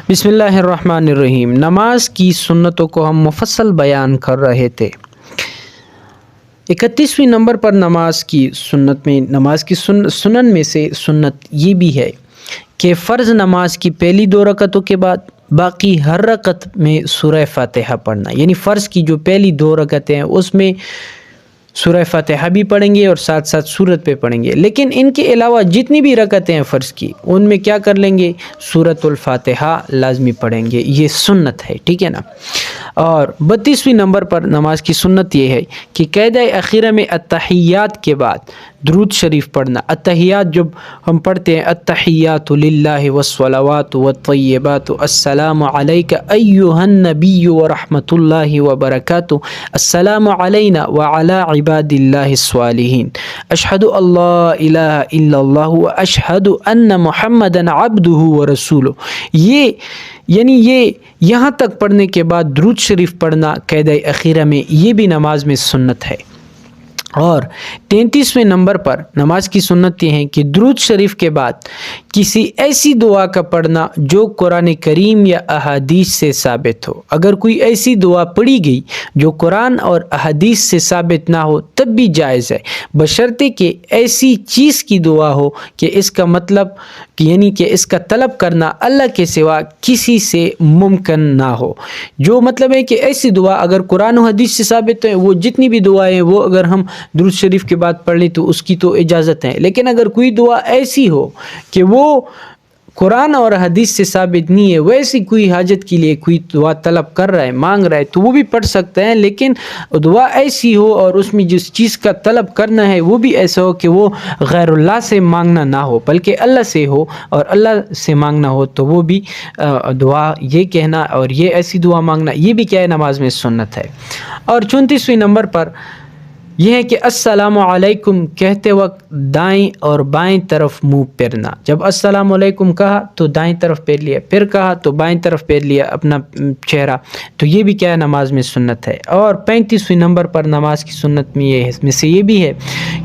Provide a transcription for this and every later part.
بسم اللہ الرحمن الرحیم۔ نماز کی سنتوں کو ہم مفصل بیان کر رہے تھے۔ 31ویں نمبر پر نماز کی سنن میں سے سنت یہ بھی ہے کہ فرض نماز کی پہلی 2 رکعتوں کے بعد باقی ہر رکعت میں سورہ فاتحہ پڑھنا، یعنی فرض کی جو پہلی 2 رکعتیں ہیں اس میں سورہ فاتحہ بھی پڑھیں گے اور ساتھ ساتھ سورت پہ پڑھیں گے، لیکن ان کے علاوہ جتنی بھی رکعتیں ہیں فرض کی ان میں کیا کر لیں گے، سورۃ الفاتحہ لازمی پڑھیں گے، یہ سنت ہے، ٹھیک ہے نا۔ اور 32ویں نمبر پر نماز کی سنت یہ ہے کہ قاعدہ اخیرہ میں التحیات کے بعد درود شریف پڑھنا۔ التحیات جب ہم پڑھتے ہیں التحیات للہ والصلوات والطیبات السلام علیک ایھا النبی ورحمۃ اللہ وبرکاتہ السلام علینا وعلی عباد اللہ الصالحین اشہد ان لا الہ الا اللہ واشہد ان محمدا عبدہ ورسولہ، یہ یہاں تک پڑھنے کے بعد درود شریف پڑھنا قاعدہ اخیرہ میں، یہ بھی نماز میں سنت ہے۔ اور 33ویں نمبر پر نماز کی سنت یہ ہے کہ درود شریف کے بعد کسی ایسی دعا کا پڑھنا جو قرآن کریم یا احادیث سے ثابت ہو۔ اگر کوئی ایسی دعا پڑھی گئی جو قرآن اور احادیث سے ثابت نہ ہو تب بھی جائز ہے، بشرطے کہ ایسی چیز کی دعا ہو کہ اس کا مطلب یعنی کہ اس کا طلب کرنا اللہ کے سوا کسی سے ممکن نہ ہو۔ جو مطلب ہے کہ ایسی دعا اگر قرآن و حدیث سے ثابت ہے، وہ جتنی بھی دعائیں ہیں وہ اگر ہم درود شریف کے بعد پڑھ لیں تو اس کی تو اجازت ہے، لیکن اگر کوئی دعا ایسی ہو کہ وہ قرآن اور حدیث سے ثابت نہیں ہے، ویسی کوئی حاجت کے لیے کوئی دعا طلب کر رہا ہے، مانگ رہا ہے، تو وہ بھی پڑھ سکتے ہیں، لیکن دعا ایسی ہو اور اس میں جس چیز کا طلب کرنا ہے وہ بھی ایسا ہو کہ وہ غیر اللہ سے مانگنا نہ ہو بلکہ اللہ سے ہو، اور اللہ سے مانگنا ہو تو وہ بھی دعا یہ کہنا اور یہ ایسی دعا مانگنا، یہ بھی کیا ہے، نماز میں سنت ہے۔ اور 34ویں نمبر پر یہ ہے کہ السلام علیکم کہتے وقت دائیں اور بائیں طرف منہ پھیرنا۔ جب السلام علیکم کہا تو دائیں طرف پھیر لیا، پھر کہا تو بائیں طرف پھیر لیا اپنا چہرہ، تو یہ بھی کیا ہے، نماز میں سنت ہے۔ اور 35ویں نمبر پر نماز کی سنت میں سے یہ بھی ہے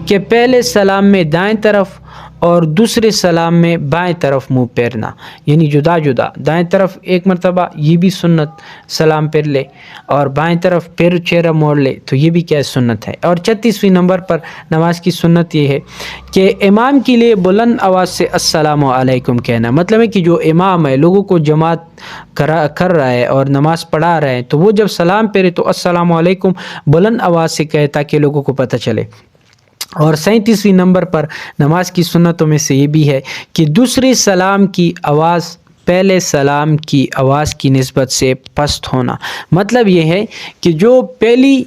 کہ پہلے سلام میں دائیں طرف اور دوسرے سلام میں بائیں طرف منہ پھیرنا، یعنی جدا جدا، دائیں طرف ایک مرتبہ یہ بھی سنت سلام پھیر لے اور بائیں طرف پھر چہرہ موڑ لے، تو یہ بھی کیا ہے، سنت ہے۔ اور 36ویں نمبر پر نماز کی سنت یہ ہے کہ امام کے لیے بلند آواز سے السلام علیکم کہنا، مطلب ہے کہ جو امام ہے لوگوں کو جماعت کر رہا ہے اور نماز پڑھا رہا ہے تو وہ جب سلام پھیرے تو السلام علیکم بلند آواز سے کہے تاکہ لوگوں کو پتہ چلے۔ اور 37ویں نمبر پر نماز کی سنتوں میں سے یہ بھی ہے کہ دوسرے سلام کی آواز پہلے سلام کی آواز کی نسبت سے پست ہونا، مطلب یہ ہے کہ جو پہلی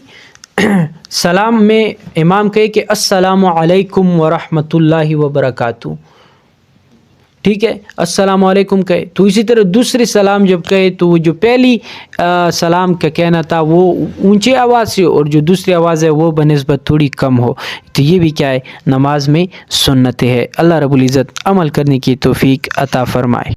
سلام میں امام کہے کہ السلام علیکم ورحمۃ اللہ وبرکاتہ، ٹھیک ہے، السلام علیکم کہے، تو اسی طرح دوسرے سلام جب کہے تو وہ جو پہلی سلام کا کہنا تھا وہ اونچی آواز سے اور جو دوسری آواز ہے وہ بنسبت تھوڑی کم ہو، تو یہ بھی کیا ہے، نماز میں سنت ہے۔ اللہ رب العزت عمل کرنے کی توفیق عطا فرمائے۔